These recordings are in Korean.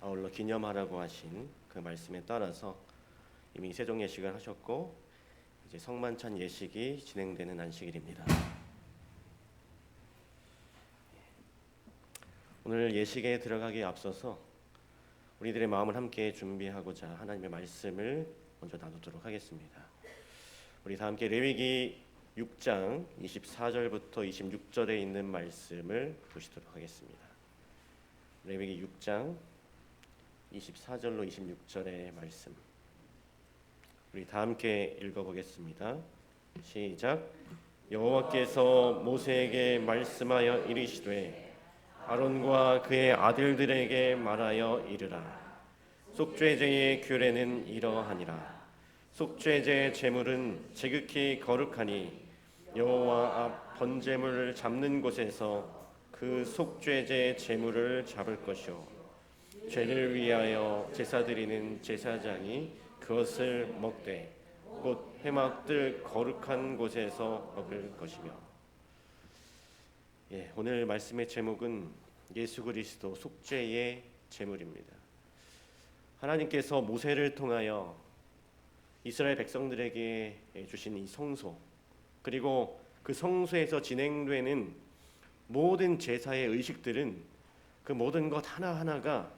아울러 기념하라고 하신 그 말씀에 따라서 이미 세종 예식을 하셨고 이제 성만찬 예식이 진행되는 안식일입니다. 오늘 예식에 들어가기에 앞서서 우리들의 마음을 함께 준비하고자 하나님의 말씀을 먼저 나누도록 하겠습니다. 우리 다 함께 레위기 6장 24절부터 26절에 있는 말씀을 보시도록 하겠습니다. 레위기 6장 24절로 26절의 말씀, 우리 다 함께 읽어보겠습니다. 시작. 여호와께서 모세에게 말씀하여 이르시되 아론과 그의 아들들에게 말하여 이르라. 속죄제의 규례는 이러하니라. 속죄제 제물은 지극히 거룩하니 여호와 앞 번제물을 잡는 곳에서 그 속죄제 제물을 잡을 것이요 죄를 위하여 제사 드리는 제사장이 그것을 먹되 곧 회막들 거룩한 곳에서 먹을 것이며. 오늘 말씀의 제목은 예수 그리스도 속죄의 제물입니다. 하나님께서 모세를 통하여 이스라엘 백성들에게 주신 이 성소, 그리고 그 성소에서 진행되는 모든 제사의 의식들은 그 모든 것 하나하나가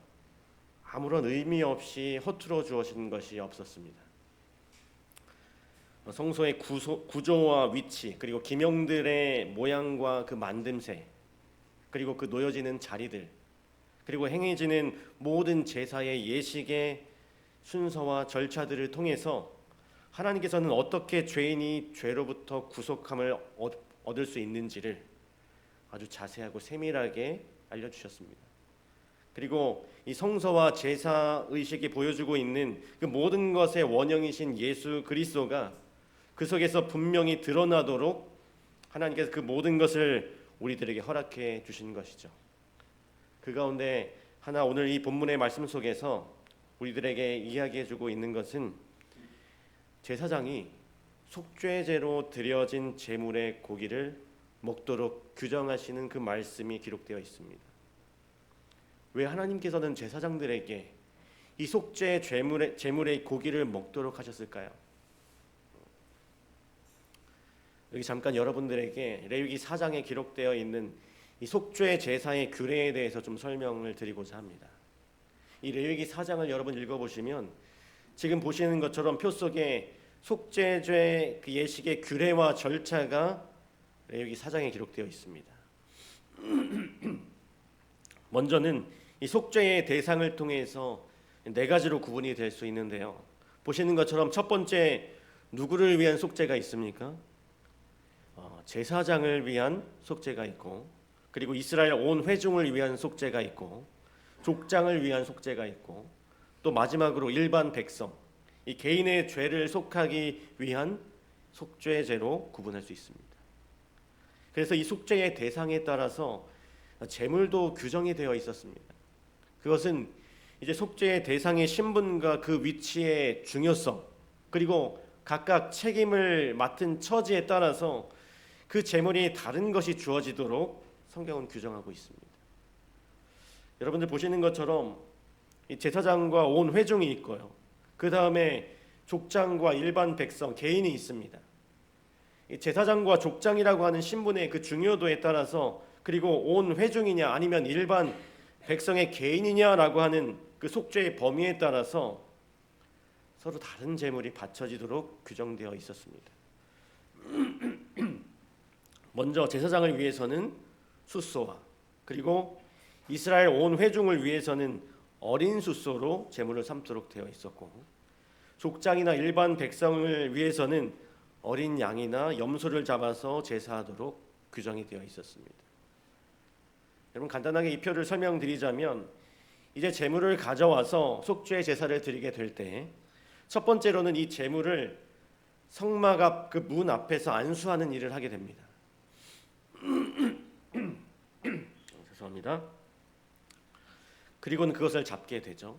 아무런 의미 없이 허투루 주어진 것이 없었습니다. 성소의 구조와 위치, 그리고 기명들의 모양과 그 만듦새, 그리고 그 놓여지는 자리들, 그리고 행해지는 모든 제사의 예식의 순서와 절차들을 통해서 하나님께서는 어떻게 죄인이 죄로부터 구속함을 얻을 수 있는지를 아주 자세하고 세밀하게 알려주셨습니다. 그리고 이 성서와 제사 의식이 보여주고 있는 그 모든 것의 원형이신 예수 그리스도가 그 속에서 분명히 드러나도록 하나님께서 그 모든 것을 우리들에게 허락해 주신 것이죠. 그 가운데 하나 오늘 이 본문의 말씀 속에서 우리들에게 이야기해 주고 있는 것은 제사장이 속죄제로 드려진 제물의 고기를 먹도록 규정하시는 그 말씀이 기록되어 있습니다. 왜 하나님께서는 제사장들에게 이 속죄 제물의 고기를 먹도록 하셨을까요? 여기 잠깐 여러분들에게 레위기 4장에 기록되어 있는 이 속죄 제사의 규례에 대해서 좀 설명을 드리고자 합니다. 이 레위기 4장을 여러분 읽어보시면 지금 보시는 것처럼 표 속에 속죄죄 그 예식의 규례와 절차가 레위기 4장에 기록되어 있습니다. 먼저는 이 속죄의 대상을 통해서 네 가지로 구분이 될 수 있는데요. 보시는 것처럼 첫 번째, 누구를 위한 속죄가 있습니까? 제사장을 위한 속죄가 있고, 그리고 이스라엘 온 회중을 위한 속죄가 있고, 족장을 위한 속죄가 있고, 또 마지막으로 일반 백성, 이 개인의 죄를 속하기 위한 속죄제로 구분할 수 있습니다. 그래서 이 속죄의 대상에 따라서 제물도 규정이 되어 있었습니다. 그것은 이제 속죄의 대상의 신분과 그 위치의 중요성, 그리고 각각 책임을 맡은 처지에 따라서 그 제물이 다른 것이 주어지도록 성경은 규정하고 있습니다. 여러분들 보시는 것처럼 이 제사장과 온 회중이 있고요. 그 다음에 족장과 일반 백성, 개인이 있습니다. 이 제사장과 족장이라고 하는 신분의 그 중요도에 따라서, 그리고 온 회중이냐 아니면 일반 백성의 개인이냐라고 하는 그 속죄의 범위에 따라서 서로 다른 제물이 바쳐지도록 규정되어 있었습니다. 먼저 제사장을 위해서는 숫소와, 그리고 이스라엘 온 회중을 위해서는 어린 숫소로 제물을 삼도록 되어 있었고, 족장이나 일반 백성을 위해서는 어린 양이나 염소를 잡아서 제사하도록 규정이 되어 있었습니다. 여러분, 간단하게 이 표를 설명드리자면, 이제 제물을 가져와서 속죄 제사를 드리게 될 때 첫 번째로는 이 제물을 성막 앞 그 문 앞에서 안수하는 일을 하게 됩니다. 죄송합니다. 그리고는 그것을 잡게 되죠.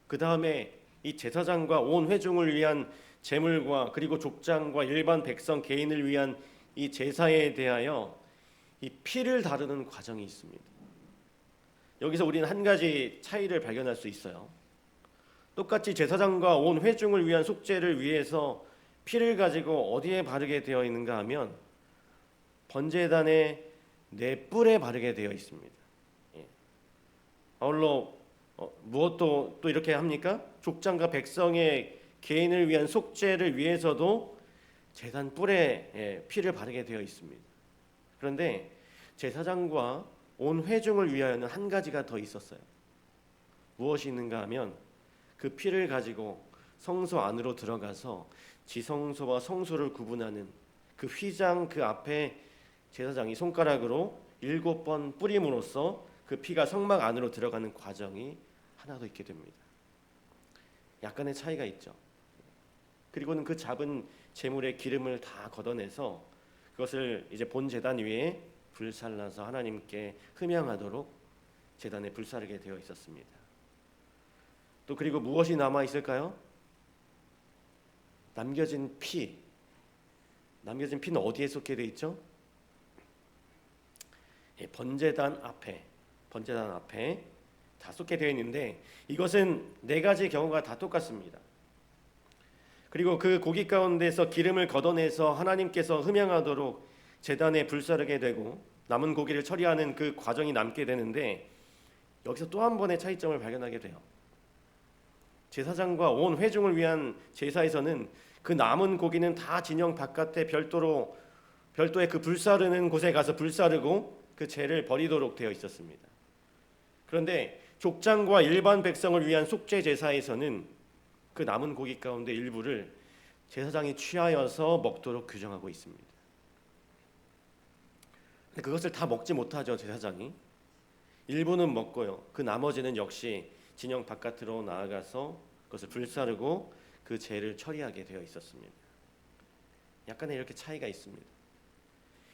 그 다음에 이 제사장과 온 회중을 위한 제물과, 그리고 족장과 일반 백성 개인을 위한 이 제사에 대하여 이 피를 다루는 과정이 있습니다. 여기서 우리는 한 가지 차이를 발견할 수 있어요. 똑같이 제사장과 온 회중을 위한 속죄를 위해서 피를 가지고 어디에 바르게 되어 있는가 하면 번제단의 네 뿔에 바르게 되어 있습니다. 예. 아울러 무엇도 또 이렇게 합니까? 족장과 백성의 개인을 위한 속죄를 위해서도 제단 뿔에 피를 바르게 되어 있습니다. 그런데 제사장과 온 회중을 위하여는 한 가지가 더 있었어요. 무엇이 있는가 하면 그 피를 가지고 성소 안으로 들어가서 지성소와 성소를 구분하는 그 휘장 그 앞에 제사장이 손가락으로 7번 뿌림으로써 그 피가 성막 안으로 들어가는 과정이 하나 더 있게 됩니다. 약간의 차이가 있죠. 그리고는 그 잡은 제물의 기름을 다 걷어내서 그것을 이제 본 제단 위에 불살라서 하나님께 흠양하도록 제단에 불사르게 되어 있었습니다. 또 그리고 무엇이 남아 있을까요? 남겨진 피. 남겨진 피는 어디에 쏟게 되어 있죠? 번제단 앞에 다 쏟게 되어 있는데 이것은 네 가지 경우가 다 똑같습니다. 그리고 그 고기 가운데서 기름을 걷어내서 하나님께서 흠양하도록 제단에 불사르게 되고 남은 고기를 처리하는 그 과정이 남게 되는데 여기서 또 한 번의 차이점을 발견하게 돼요. 제사장과 온 회중을 위한 제사에서는 그 남은 고기는 다 진영 바깥에 별도의 그 불사르는 곳에 가서 불사르고 그 죄를 버리도록 되어 있었습니다. 그런데 족장과 일반 백성을 위한 속죄 제사에서는 그 남은 고기 가운데 일부를 제사장이 취하여서 먹도록 규정하고 있습니다. 근데 그것을 다 먹지 못하죠. 제사장이 일부는 먹고요. 그 나머지는 역시 진영 바깥으로 나아가서 그것을 불사르고 그 죄를 처리하게 되어 있었습니다. 약간의 이렇게 차이가 있습니다.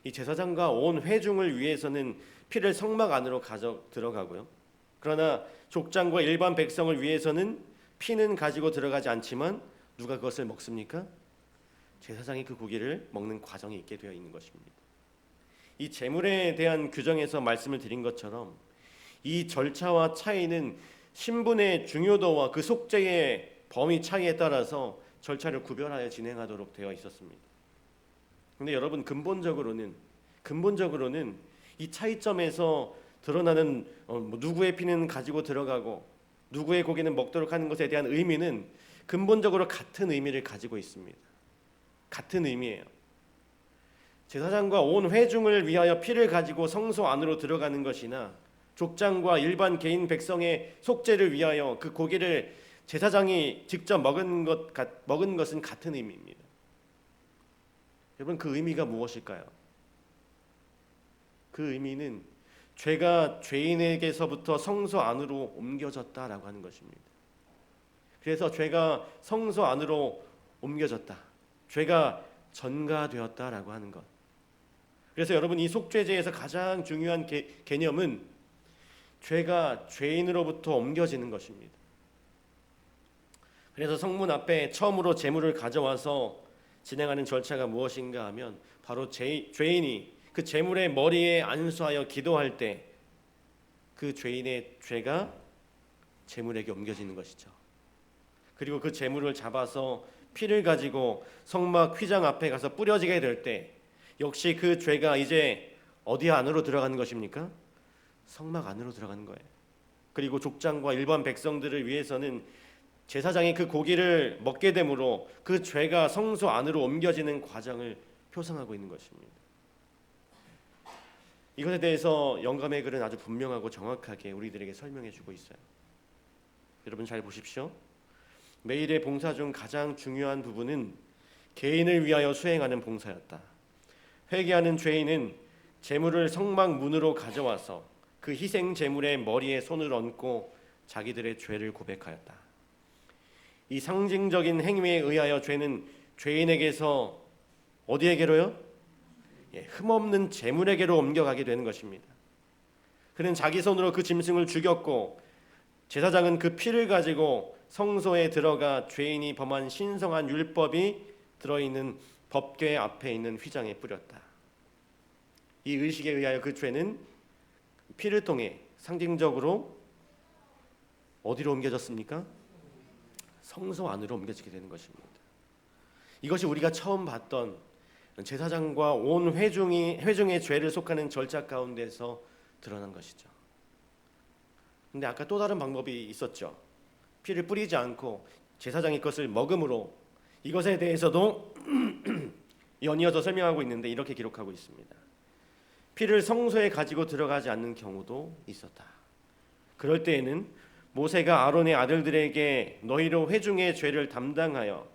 이 제사장과 온 회중을 위해서는 피를 성막 안으로 가져 들어가고요. 그러나 족장과 일반 백성을 위해서는 피는 가지고 들어가지 않지만 누가 그것을 먹습니까? 제사장이 그 고기를 먹는 과정이 있게 되어 있는 것입니다. 이 제물에 대한 규정에서 말씀을 드린 것처럼 이 절차와 차이는 신분의 중요도와 그 속죄의 범위 차이에 따라서 절차를 구별하여 진행하도록 되어 있었습니다. 그런데 여러분 근본적으로는 이 차이점에서 드러나는 누구의 피는 가지고 들어가고 누구의 고기는 먹도록 하는 것에 대한 의미는 근본적으로 같은 의미를 가지고 있습니다. 같은 의미예요. 제사장과 온 회중을 위하여 피를 가지고 성소 안으로 들어가는 것이나 족장과 일반 개인 백성의 속죄를 위하여 그 고기를 제사장이 직접 먹은 것은 같은 의미입니다. 여러분 그 의미가 무엇일까요? 그 의미는 죄가 죄인에게서부터 성소 안으로 옮겨졌다라고 하는 것입니다. 그래서 죄가 성소 안으로 옮겨졌다. 죄가 전가되었다라고 하는 것. 그래서 여러분 이 속죄제에서 가장 중요한 개념은 죄가 죄인으로부터 옮겨지는 것입니다. 그래서 성문 앞에 처음으로 제물을 가져와서 진행하는 절차가 무엇인가 하면 바로 죄인이 그 제물의 머리에 안수하여 기도할 때 그 죄인의 죄가 제물에게 옮겨지는 것이죠. 그리고 그 제물을 잡아서 피를 가지고 성막 휘장 앞에 가서 뿌려지게 될 때 역시 그 죄가 이제 어디 안으로 들어가는 것입니까? 성막 안으로 들어가는 거예요. 그리고 족장과 일반 백성들을 위해서는 제사장이 그 고기를 먹게 되므로 그 죄가 성소 안으로 옮겨지는 과정을 표상하고 있는 것입니다. 이것에 대해서 영감의 글은 아주 분명하고 정확하게 우리들에게 설명해 주고 있어요. 여러분 잘 보십시오. 매일의 봉사 중 가장 중요한 부분은 개인을 위하여 수행하는 봉사였다. 회개하는 죄인은 제물을 성막 문으로 가져와서 그 희생 제물의 머리에 손을 얹고 자기들의 죄를 고백하였다. 이 상징적인 행위에 의하여 죄는 죄인에게서 어디에게로요? 흠없는 제물에게로 옮겨가게 되는 것입니다. 그는 자기 손으로 그 짐승을 죽였고 제사장은 그 피를 가지고 성소에 들어가 죄인이 범한 신성한 율법이 들어있는 법궤 앞에 있는 휘장에 뿌렸다. 이 의식에 의하여 그 죄는 피를 통해 상징적으로 어디로 옮겨졌습니까? 성소 안으로 옮겨지게 되는 것입니다. 이것이 우리가 처음 봤던 제사장과 온 회중의 죄를 속하는 절차 가운데서 드러난 것이죠. 근데 아까 또 다른 방법이 있었죠. 피를 뿌리지 않고 제사장이 것을 먹음으로, 이것에 대해서도 연이어서 설명하고 있는데 이렇게 기록하고 있습니다. 피를 성소에 가지고 들어가지 않는 경우도 있었다. 그럴 때에는 모세가 아론의 아들들에게 너희로 회중의 죄를 담당하여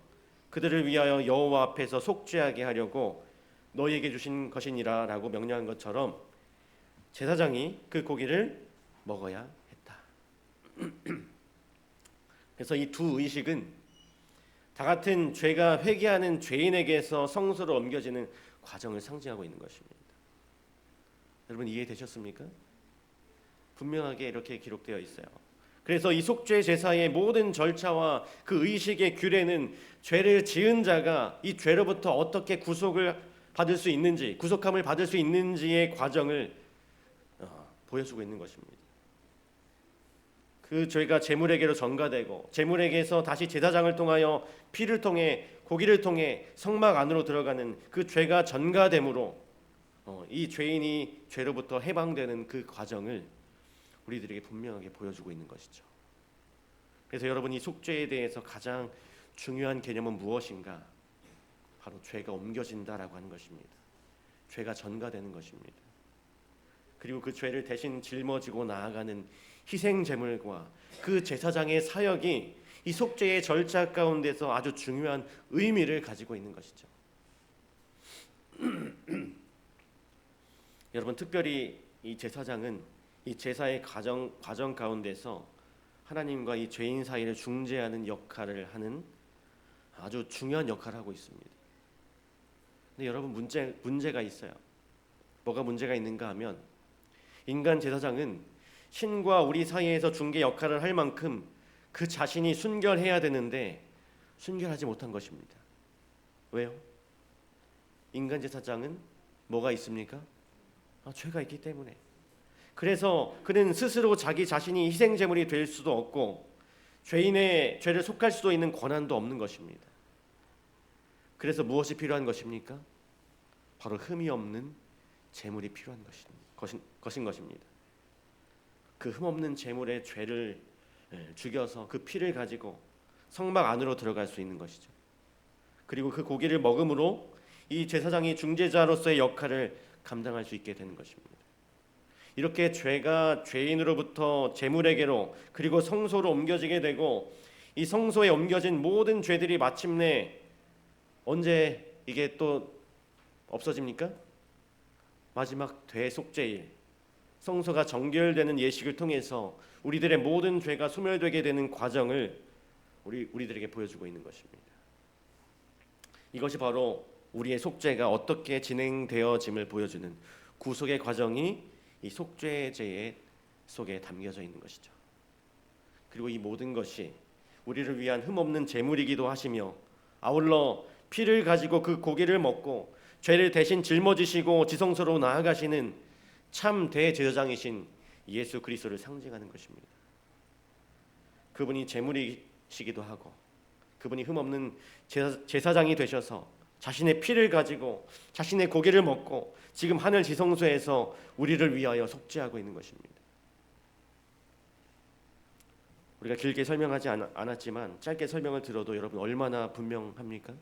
그들을 위하여 여호와 앞에서 속죄하게 하려고 너희에게 주신 것이니라 라고 명령한 것처럼 제사장이 그 고기를 먹어야 했다. 그래서 이 두 의식은 다 같은 죄가 회개하는 죄인에게서 성소로 옮겨지는 과정을 상징하고 있는 것입니다. 여러분 이해되셨습니까? 분명하게 이렇게 기록되어 있어요. 그래서 이 속죄 제사의 모든 절차와 그 의식의 규례는 죄를 지은 자가 이 죄로부터 어떻게 구속을 받을 수 있는지, 구속함을 받을 수 있는지의 과정을 보여주고 있는 것입니다. 그 죄가 제물에게로 전가되고 제물에게서 다시 제사장을 통하여 피를 통해 고기를 통해 성막 안으로 들어가는 그 죄가 전가됨으로 이 죄인이 죄로부터 해방되는 그 과정을 우리들에게 분명하게 보여주고 있는 것이죠. 그래서 여러분 이 속죄에 대해서 가장 중요한 개념은 무엇인가? 바로 죄가 옮겨진다라고 하는 것입니다. 죄가 전가되는 것입니다. 그리고 그 죄를 대신 짊어지고 나아가는 희생 제물과 그 제사장의 사역이 이 속죄의 절차 가운데서 아주 중요한 의미를 가지고 있는 것이죠. 여러분 특별히 이 제사장은 이 제사의 과정 가운데서 하나님과 이 죄인 사이를 중재하는 역할을 하는 아주 중요한 역할을 하고 있습니다. 근데 여러분 문제가 있어요. 뭐가 문제가 있는가 하면 인간 제사장은 신과 우리 사이에서 중개 역할을 할 만큼 그 자신이 순결해야 되는데 순결하지 못한 것입니다. 왜요? 인간 제사장은 뭐가 있습니까? 죄가 있기 때문에. 그래서 그는 스스로 자기 자신이 희생제물이 될 수도 없고 죄인의 죄를 속할 수도 있는 권한도 없는 것입니다. 그래서 무엇이 필요한 것입니까? 바로 흠이 없는 제물이 필요한 것인 것입니다. 그 흠없는 제물의 죄를 죽여서 그 피를 가지고 성막 안으로 들어갈 수 있는 것이죠. 그리고 그 고기를 먹음으로 이 제사장이 중재자로서의 역할을 감당할 수 있게 되는 것입니다. 이렇게 죄가 죄인으로부터 제물에게로 그리고 성소로 옮겨지게 되고 이 성소에 옮겨진 모든 죄들이 마침내 언제 이게 또 없어집니까? 마지막 대속죄일 성소가 정결되는 예식을 통해서 우리들의 모든 죄가 소멸되게 되는 과정을 우리들에게 보여주고 있는 것입니다. 이것이 바로 우리의 속죄가 어떻게 진행되어짐을 보여주는 구속의 과정이 이 속죄제 속에 담겨져 있는 것이죠. 그리고 이 모든 것이 우리를 위한 흠없는 제물이기도 하시며 아울러 피를 가지고 그 고기를 먹고 죄를 대신 짊어지시고 지성소로 나아가시는 참 대제사장이신 예수 그리스도를 상징하는 것입니다. 그분이 제물이시기도 하고 그분이 흠없는 제사장이 되셔서 자신의 피를 가지고 자신의 고기를 먹고 지금 하늘 지성소에서 우리를 위하여 속죄하고 있는 것입니다. 우리가 길게 설명하지 않았지만 짧게 설명을 들어도 여러분 얼마나 분명합니까?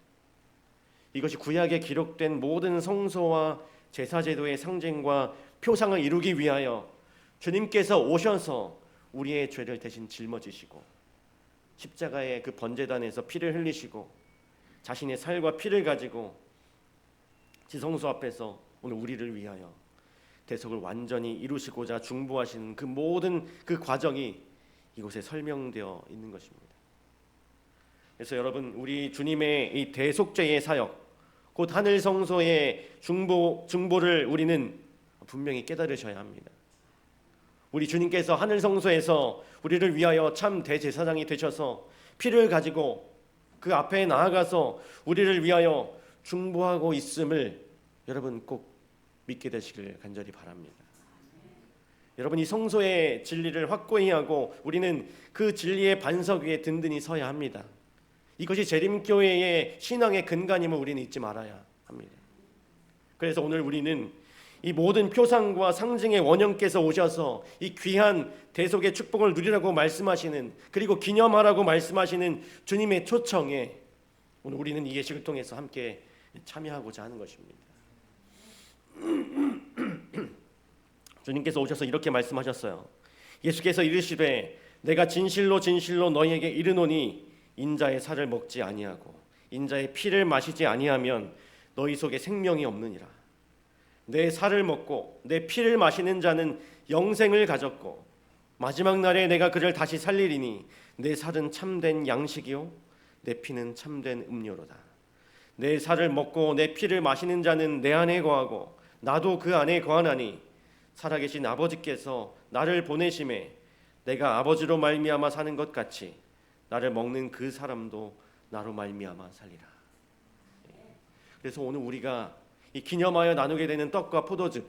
이것이 구약에 기록된 모든 성소와 제사제도의 상징과 표상을 이루기 위하여 주님께서 오셔서 우리의 죄를 대신 짊어지시고 십자가의 그 번제단에서 피를 흘리시고 자신의 살과 피를 가지고 지성소 앞에서 오늘 우리를 위하여 대속을 완전히 이루시고자 중보하시는 그 모든 그 과정이 이곳에 설명되어 있는 것입니다. 그래서 여러분 우리 주님의 이 대속죄의 사역 곧 하늘 성소의 중보를 우리는 분명히 깨달으셔야 합니다. 우리 주님께서 하늘 성소에서 우리를 위하여 참 대제사장이 되셔서 피를 가지고 그 앞에 나아가서 우리를 위하여 중보하고 있음을 여러분 꼭 믿게 되시길 간절히 바랍니다. 여러분, 이 성소의 진리를 확고히 하고 우리는 그 진리의 반석 위에 든든히 서야 합니다. 이것이 재림교회의 신앙의 근간임을 우리는 잊지 말아야 합니다. 그래서 오늘 우리는 이 모든 표상과 상징의 원형께서 오셔서 이 귀한 대속의 축복을 누리라고 말씀하시는, 그리고 기념하라고 말씀하시는 주님의 초청에 오늘 우리는 이 예식을 통해서 함께 참여하고자 하는 것입니다. 주님께서 오셔서 이렇게 말씀하셨어요. 예수께서 이르시되 내가 진실로 진실로 너희에게 이르노니 인자의 살을 먹지 아니하고 인자의 피를 마시지 아니하면 너희 속에 생명이 없느니라. 내 살을 먹고 내 피를 마시는 자는 영생을 가졌고 마지막 날에 내가 그를 다시 살리리니 내 살은 참된 양식이요 내 피는 참된 음료로다. 내 살을 먹고 내 피를 마시는 자는 내 안에 거하고 나도 그 안에 거하나니 살아계신 아버지께서 나를 보내심에 내가 아버지로 말미암아 사는 것 같이 나를 먹는 그 사람도 나로 말미암아 살리라. 그래서 오늘 우리가 이 기념하여 나누게 되는 떡과 포도즙,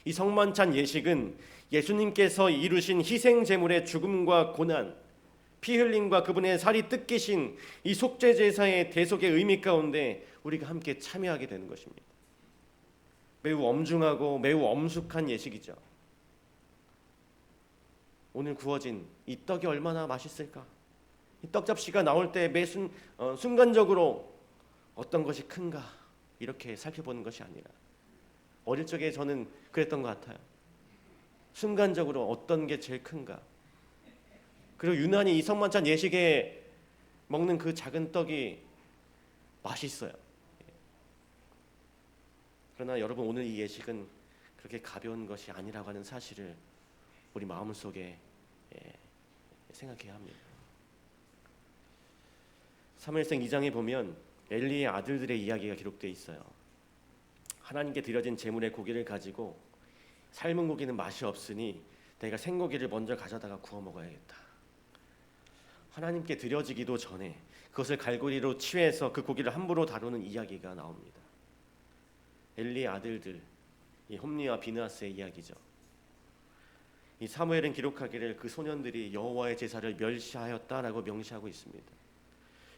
이 성만찬 예식은 예수님께서 이루신 희생 제물의 죽음과 고난, 피 흘림과 그분의 살이 뜯기신 이 속죄 제사의 대속의 의미 가운데 우리가 함께 참여하게 되는 것입니다. 매우 엄중하고 매우 엄숙한 예식이죠. 오늘 구워진 이 떡이 얼마나 맛있을까? 이 떡접시가 나올 때 순간적으로 어떤 것이 큰가 이렇게 살펴보는 것이 아니라, 어릴 적에 저는 그랬던 것 같아요. 순간적으로 어떤 게 제일 큰가. 그리고 유난히 이 성만찬 예식에 먹는 그 작은 떡이 맛있어요. 그러나 여러분, 오늘 이 예식은 그렇게 가벼운 것이 아니라고 하는 사실을 우리 마음속에 생각해야 합니다. 사무엘상 2장에 보면 엘리의 아들들의 이야기가 기록되어 있어요. 하나님께 드려진 제물의 고기를 가지고 삶은 고기는 맛이 없으니 내가 생고기를 먼저 가져다가 구워 먹어야겠다. 하나님께 드려지기도 전에 그것을 갈고리로 취해서 그 고기를 함부로 다루는 이야기가 나옵니다. 엘리의 아들들, 이 홈리와 비느하스의 이야기죠. 이 사무엘은 기록하기를 그 소년들이 여호와의 제사를 멸시하였다라고 명시하고 있습니다.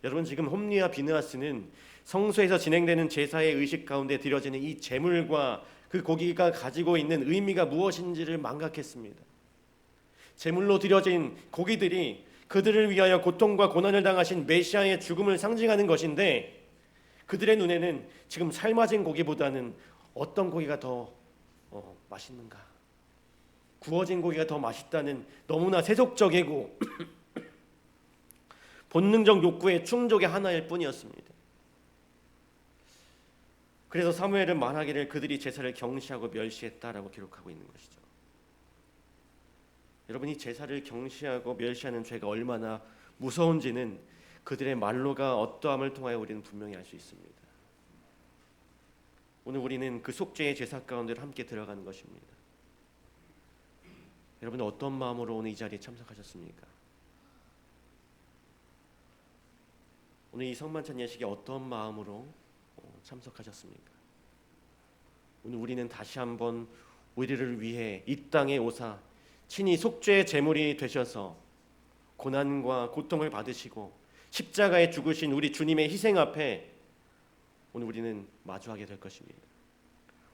여러분, 지금 홈리와 비느하스는 성소에서 진행되는 제사의 의식 가운데 드려지는 이 제물과 그 고기가 가지고 있는 의미가 무엇인지를 망각했습니다. 제물로 드려진 고기들이 그들을 위하여 고통과 고난을 당하신 메시아의 죽음을 상징하는 것인데, 그들의 눈에는 지금 삶아진 고기보다는 어떤 고기가 더 맛있는가, 구워진 고기가 더 맛있다는 너무나 세속적이고 본능적 욕구의 충족의 하나일 뿐이었습니다. 그래서 사무엘은 말하기를 그들이 제사를 경시하고 멸시했다라고 기록하고 있는 것이죠. 여러분, 이 제사를 경시하고 멸시하는 죄가 얼마나 무서운지는 그들의 말로가 어떠함을 통하여 우리는 분명히 알 수 있습니다. 오늘 우리는 그 속죄의 제사 가운데로 함께 들어가는 것입니다. 여러분, 어떤 마음으로 오늘 이 자리에 참석하셨습니까? 오늘 이 성만찬 예식에 어떤 마음으로 참석하셨습니까? 오늘 우리는 다시 한번 우리를 위해 이 땅에 오사 친히 속죄의 제물이 되셔서 고난과 고통을 받으시고 십자가에 죽으신 우리 주님의 희생 앞에 오늘 우리는 마주하게 될 것입니다.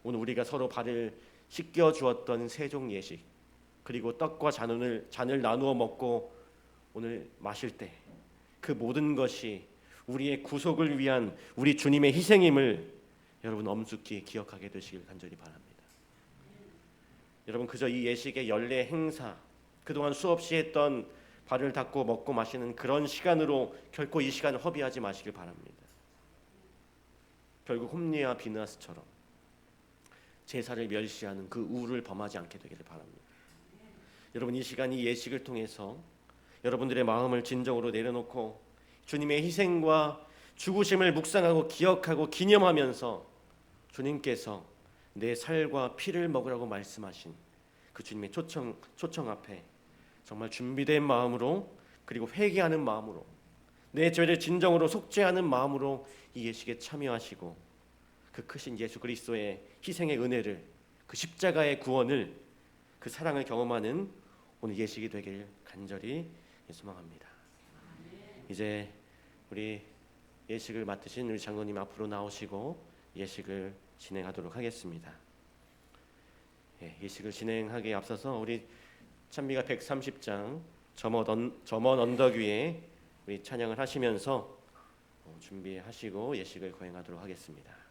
오늘 우리가 서로 발을 씻겨 주었던 세종 예식, 그리고 떡과 잔을 나누어 먹고 오늘 마실 때 그 모든 것이 우리의 구속을 위한 우리 주님의 희생임을 여러분 엄숙히 기억하게 되시길 간절히 바랍니다. 여러분, 그저 이 예식의 연례 행사, 그동안 수없이 했던 발을 닦고 먹고 마시는 그런 시간으로 결코 이 시간을 허비하지 마시길 바랍니다. 결국 홈리와 비느하스처럼 제사를 멸시하는 그 우를 범하지 않게 되기를 바랍니다. 여러분, 이 시간 이 예식을 통해서 여러분들의 마음을 진정으로 내려놓고 주님의 희생과 죽으심을 묵상하고 기억하고 기념하면서 주님께서 내 살과 피를 먹으라고 말씀하신 그 주님의 초청 앞에 정말 준비된 마음으로, 그리고 회개하는 마음으로, 내 죄를 진정으로 속죄하는 마음으로 이 예식에 참여하시고 그 크신 예수 그리스도의 희생의 은혜를, 그 십자가의 구원을, 그 그 사랑을 경험하는 오늘 예식이 되길 간절히 소망합니다. 이제 우리 예식을 맡으신 우리 장로님 앞으로 나오시고 예식을 진행하도록 하겠습니다. 예식을 진행하기에 앞서서 우리 찬미가 130장 점원 언덕 위에 우리 찬양을 하시면서 준비하시고 예식을 거행하도록 하겠습니다.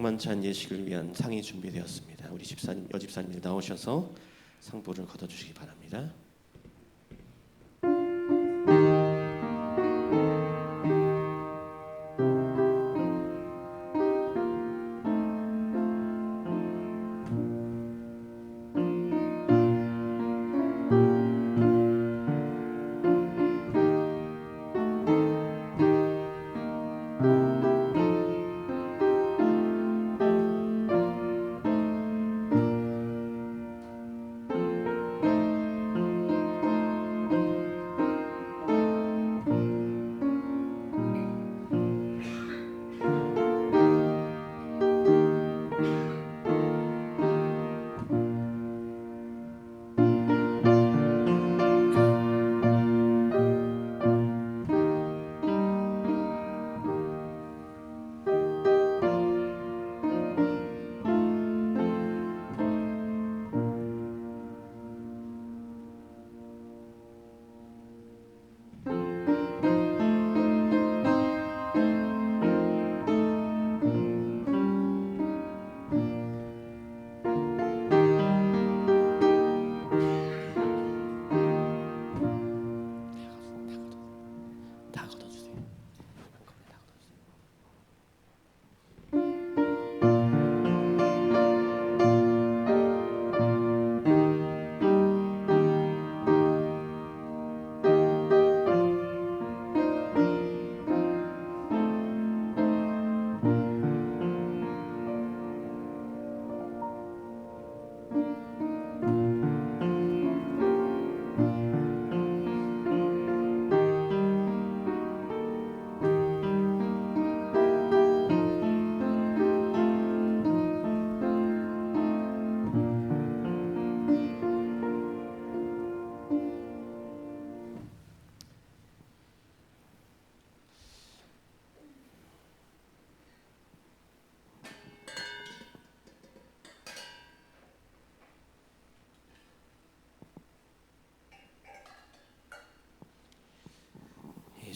성만찬 예식을 위한 상이 준비되었습니다. 우리 집사님, 여집사님들 나오셔서 상보를 걷어주시기 바랍니다.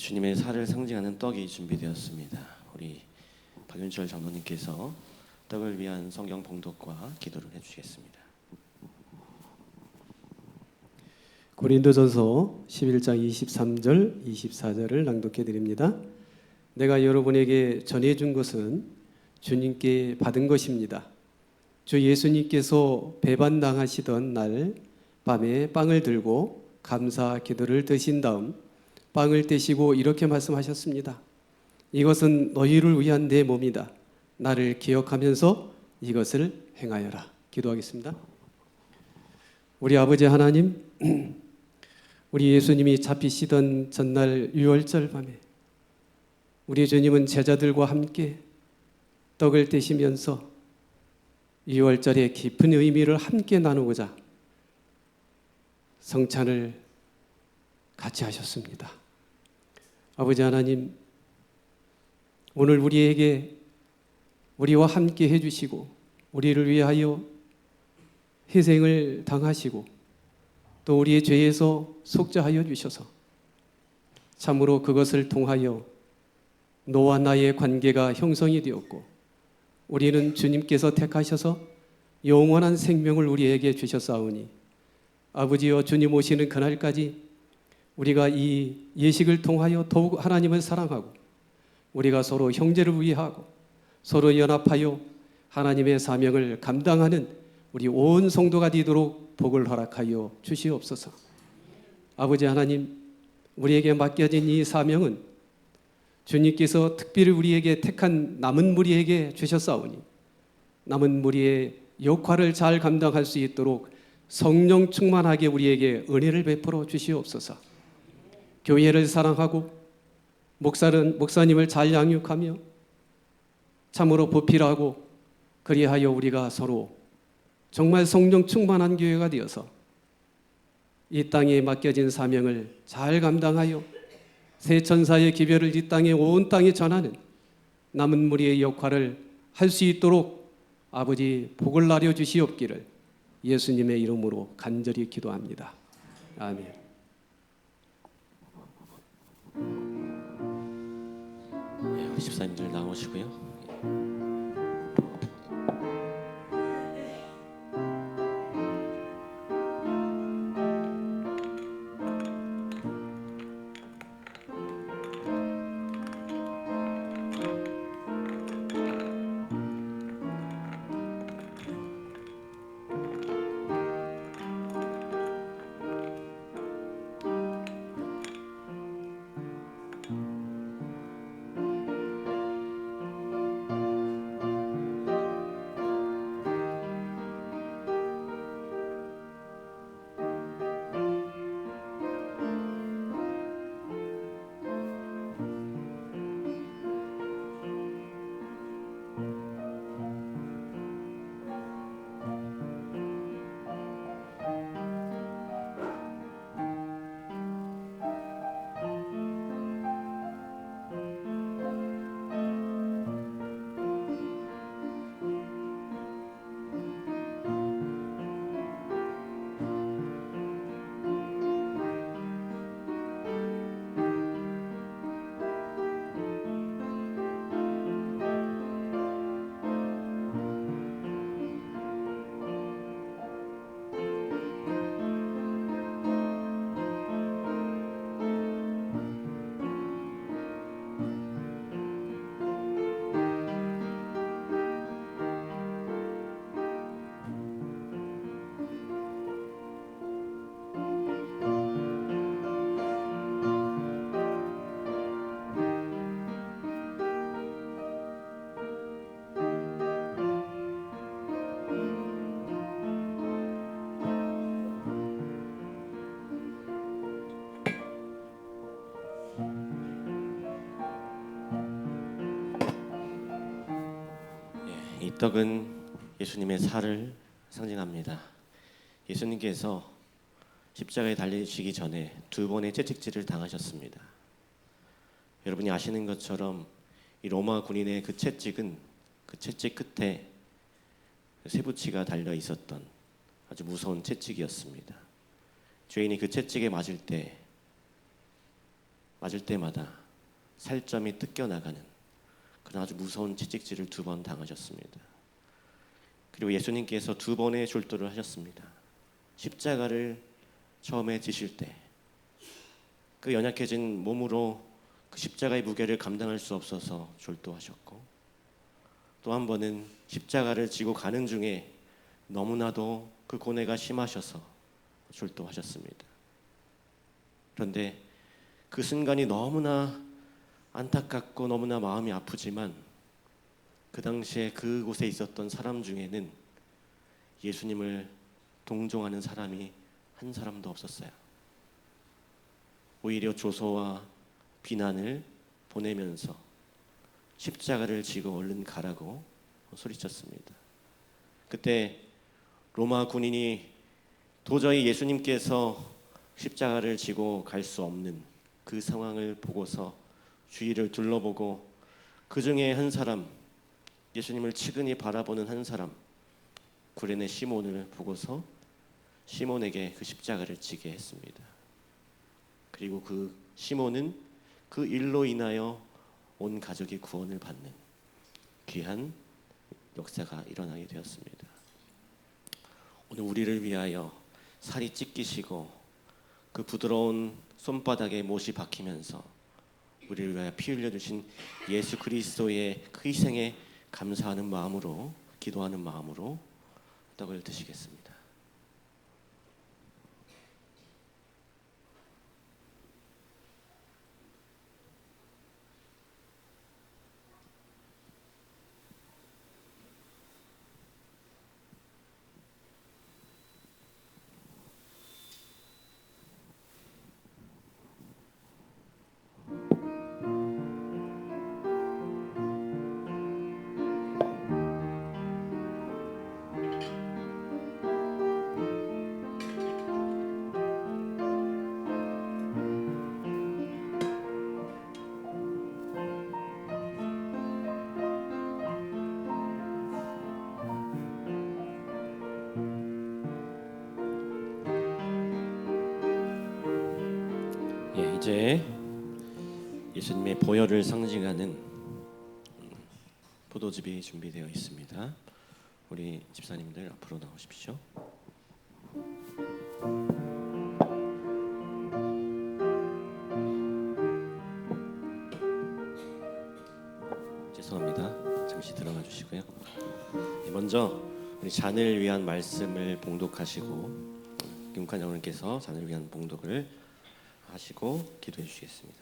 주님의 살을 상징하는 떡이 준비되었습니다. 우리 박윤철 장로님께서 떡을 위한 성경 봉독과 기도를 해주시겠습니다. 고린도전서 11장 23절 24절을 낭독해 드립니다. 내가 여러분에게 전해준 것은 주님께 받은 것입니다. 주 예수님께서 배반당하시던 날 밤에 빵을 들고 감사 기도를 드신 다음 빵을 떼시고 이렇게 말씀하셨습니다. 이것은 너희를 위한 내 몸이다. 나를 기억하면서 이것을 행하여라. 기도하겠습니다. 우리 아버지 하나님, 우리 예수님이 잡히시던 전날 유월절 밤에 우리 주님은 제자들과 함께 떡을 떼시면서 유월절의 깊은 의미를 함께 나누고자 성찬을 같이 하셨습니다. 아버지 하나님, 오늘 우리와 함께 해주시고 우리를 위하여 희생을 당하시고 또 우리의 죄에서 속죄하여 주셔서 참으로 그것을 통하여 너와 나의 관계가 형성이 되었고 우리는 주님께서 택하셔서 영원한 생명을 우리에게 주셨사오니 아버지여, 주님 오시는 그날까지 우리가 이 예식을 통하여 더욱 하나님을 사랑하고 우리가 서로 형제를 위하고 서로 연합하여 하나님의 사명을 감당하는 우리 온 성도가 되도록 복을 허락하여 주시옵소서. 아버지 하나님, 우리에게 맡겨진 이 사명은 주님께서 특별히 우리에게 택한 남은 무리에게 주셨사오니 남은 무리의 역할을 잘 감당할 수 있도록 성령 충만하게 우리에게 은혜를 베풀어 주시옵소서. 교회를 사랑하고 목사님을 잘 양육하며 참으로 보필하고 그리하여 우리가 서로 정말 성령 충만한 교회가 되어서 이 땅에 맡겨진 사명을 잘 감당하여 새 천사의 기별을 이 땅에 온 땅에 전하는 남은 무리의 역할을 할 수 있도록 아버지 복을 나려 주시옵기를 예수님의 이름으로 간절히 기도합니다. 아멘. 우리 집사님들 나오시고요. 이 떡은 예수님의 살을 상징합니다. 예수님께서 십자가에 달리시기 전에 2번의 채찍질을 당하셨습니다. 여러분이 아시는 것처럼 이 로마 군인의 그 채찍은 그 채찍 끝에 쇠붙이가 달려 있었던 아주 무서운 채찍이었습니다. 죄인이 그 채찍에 맞을 때 맞을 때마다 살점이 뜯겨나가는 그런 아주 무서운 채찍질을 2번 당하셨습니다. 그리고 예수님께서 2번의 졸도를 하셨습니다. 십자가를 처음에 지실 때 그 연약해진 몸으로 그 십자가의 무게를 감당할 수 없어서 졸도하셨고, 또 한 번은 십자가를 지고 가는 중에 너무나도 그 고뇌가 심하셔서 졸도하셨습니다. 그런데 그 순간이 너무나 안타깝고 너무나 마음이 아프지만 그 당시에 그곳에 있었던 사람 중에는 예수님을 동정하는 사람이 한 사람도 없었어요. 오히려 조소와 비난을 보내면서 십자가를 지고 얼른 가라고 소리쳤습니다. 그때 로마 군인이 도저히 예수님께서 십자가를 지고 갈 수 없는 그 상황을 보고서 주위를 둘러보고 그 중에 한 사람, 예수님을 치근히 바라보는 한 사람, 구레네 시몬을 보고서 시몬에게 그 십자가를 지게 했습니다. 그리고 그 시몬은 그 일로 인하여 온 가족이 구원을 받는 귀한 역사가 일어나게 되었습니다. 오늘 우리를 위하여 살이 찢기시고 그 부드러운 손바닥에 못이 박히면서 우리를 위하여 피 흘려주신 예수 그리스도의 그 희생에 감사하는 마음으로, 기도하는 마음으로 떡을 드시겠습니다. 이제 예수님의 보혈을 상징하는 포도즙이 준비되어 있습니다. 우리 집사님들 앞으로 나오십시오. 죄송합니다. 잠시 들어가 주시고요. 먼저 우리 잔을 위한 말씀을 봉독하시고 김국환 장로님께서 잔을 위한 봉독을 하시고 기도해 주시겠습니다.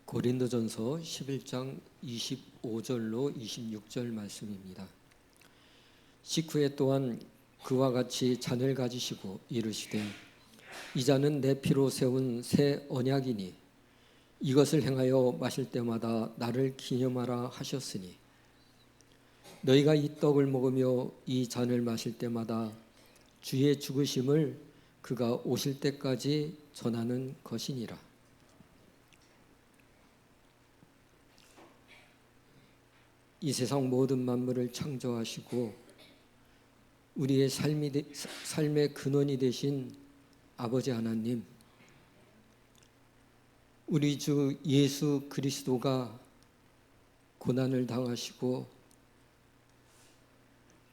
고린도전서 11장 25절로 26절 말씀입니다. 식후에 또한 그와 같이 잔을 가지시고 이르시되 이 잔은 내 피로 세운 새 언약이니 이것을 행하여 마실 때마다 나를 기념하라 하셨으니 너희가 이 떡을 먹으며 이 잔을 마실 때마다 주의 죽으심을 그가 오실 때까지 전하는 것이니라. 이 세상 모든 만물을 창조하시고 우리의 삶의 근원이 되신 아버지 하나님, 우리 주 예수 그리스도가 고난을 당하시고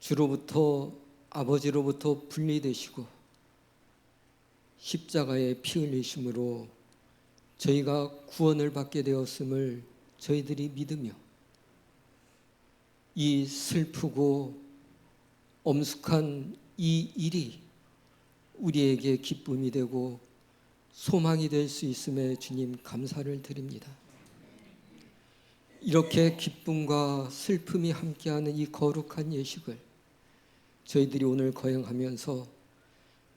주로부터 아버지로부터 분리되시고 십자가에 피 흘리심으로 저희가 구원을 받게 되었음을 저희들이 믿으며 이 슬프고 엄숙한 이 일이 우리에게 기쁨이 되고 소망이 될 수 있음에 주님 감사를 드립니다. 이렇게 기쁨과 슬픔이 함께하는 이 거룩한 예식을 저희들이 오늘 거행하면서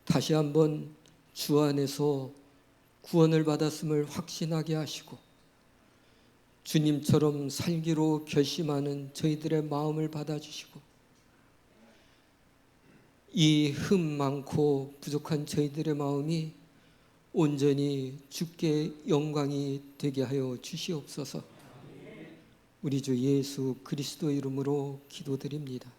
다시 한번 주 안에서 구원을 받았음을 확신하게 하시고 주님처럼 살기로 결심하는 저희들의 마음을 받아주시고 이 흠 많고 부족한 저희들의 마음이 온전히 주께 영광이 되게 하여 주시옵소서. 우리 주 예수 그리스도 이름으로 기도드립니다.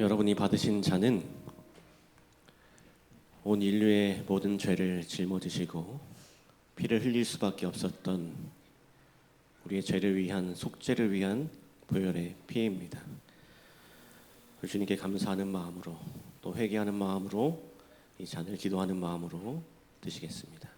여러분이 받으신 잔은 온 인류의 모든 죄를 짊어지시고 피를 흘릴 수밖에 없었던 우리의 죄를 위한 속죄를 위한 보혈의 피입니다. 주님께 감사하는 마음으로 또 회개하는 마음으로 이 잔을 기도하는 마음으로 드시겠습니다.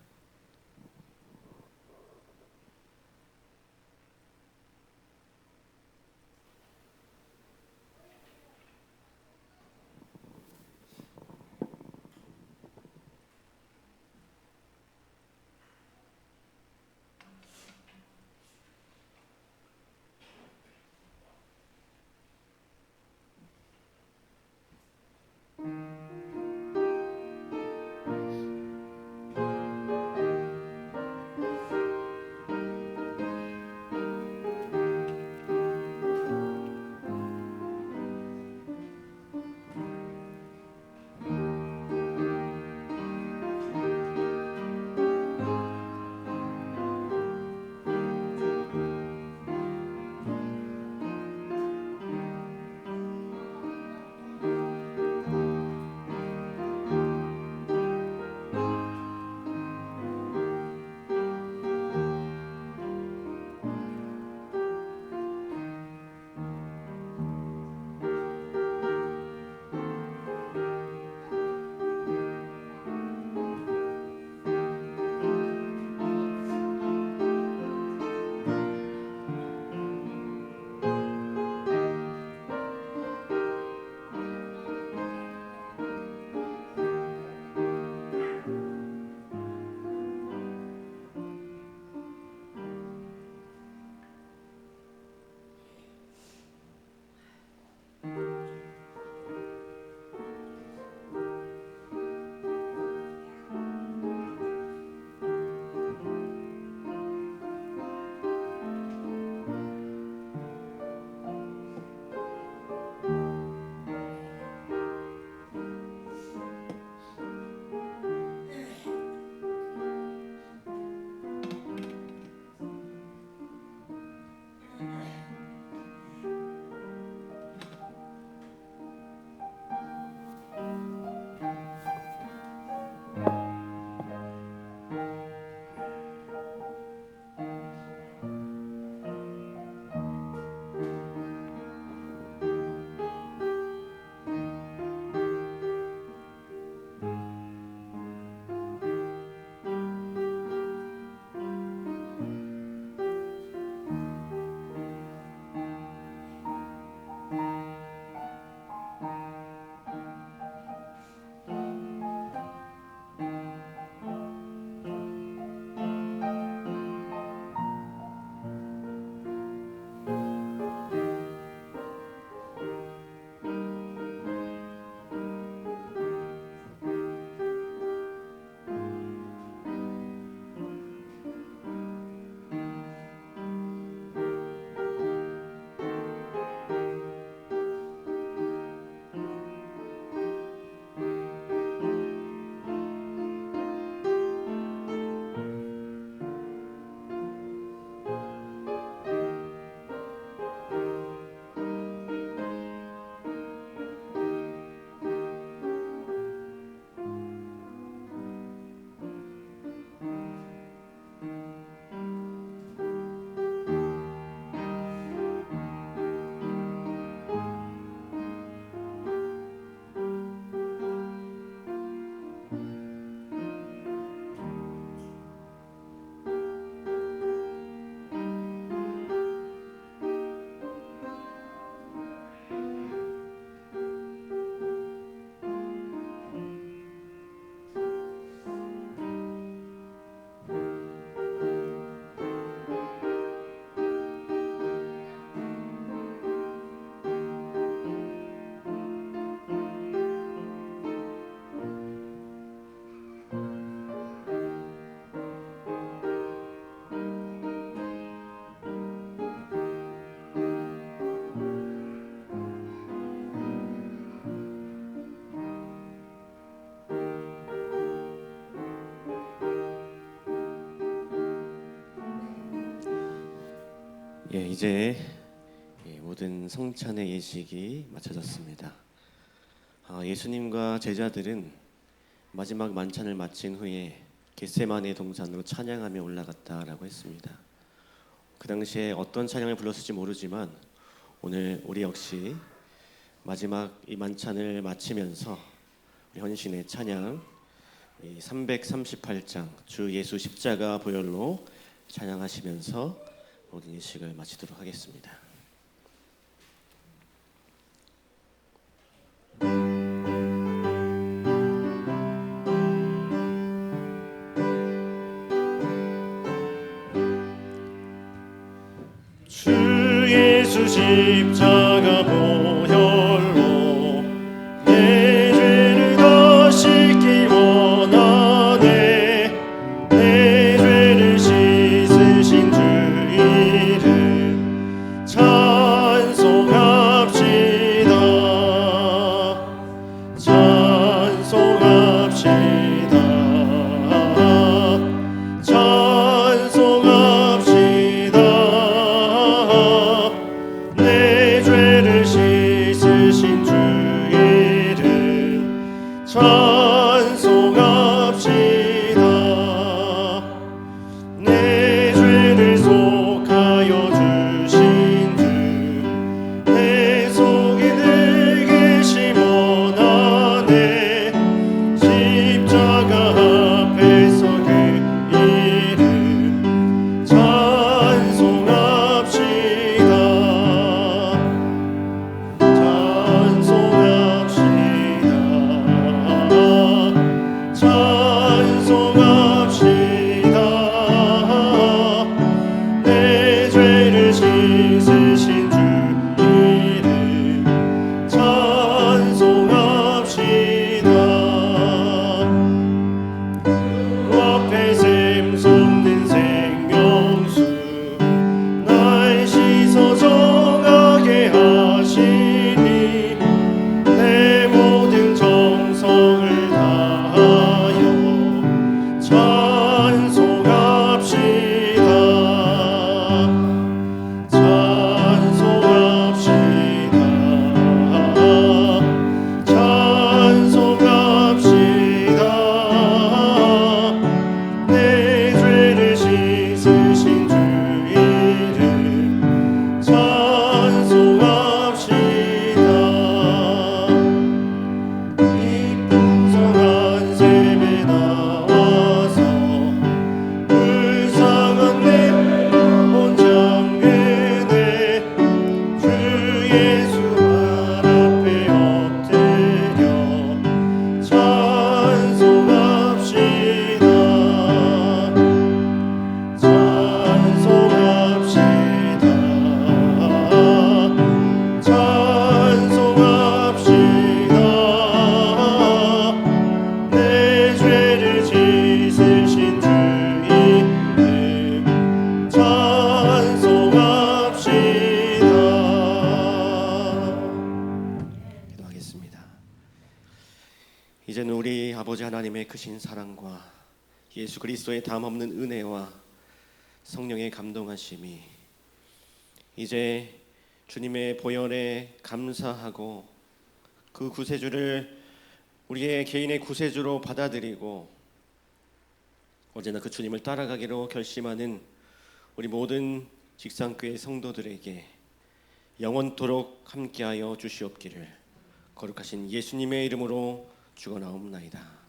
이제 모든 성찬의 예식이 마쳐졌습니다. 예수님과 제자들은 마지막 만찬을 마친 후에 겟세마네 동산으로 찬양하며 올라갔다라고 했습니다. 그 당시에 어떤 찬양을 불렀을지 모르지만 오늘 우리 역시 마지막 이 만찬을 마치면서 우리 헌신의 찬양 이 338장 주 예수 십자가 보혈로 찬양하시면서 모든 예식을 마치도록 하겠습니다. 주 예수 십자가 보혈로 내 죄를 다 씻기 원하네. 내 죄를 씻으신 주 이름 찬송합시다. 찬송합시다. 찬송합시다. 내 죄를 씻으신 주 이름 찬송합시다. 내 죄를 속하여 주신 주 내 속에 늘 계심 원하네. 십자가 앞에서 그 이름 찬송합시다. 찬송합시다. 찬송합시다. 내 죄를 씻으신 주 이름 찬송합시다. 주 앞에 샘솟는 생명수 날 씻어 정하게 하시니 내 모든 정성을 다하여 찬송합시다. 찬송합시다. 찬송합시다. 내 죄를 씻으신 주 이름 찬송합시다. 이 풍성한 샘에 나와서 불쌍한 내 몸 잠그네. 주 예수 발 앞에 엎드려 찬송합시다. 찬송합시다. 찬송합시다. 내 죄를 씻으신 주 이름 찬송합시다. 기도하겠습니다. 이제는 우리 아버지 하나님의 크신 사랑과 예수 그리스도의 담없는 은혜와 성령의 감동하심이 이제 주님의 보혈에 감사하고 그 구세주를 우리의 개인의 구세주로 받아들이고 언제나 그 주님을 따라가기로 결심하는 우리 모든 직상교회 성도들에게 영원토록 함께하여 주시옵기를 거룩하신 예수님의 이름으로 축원하옵나이다.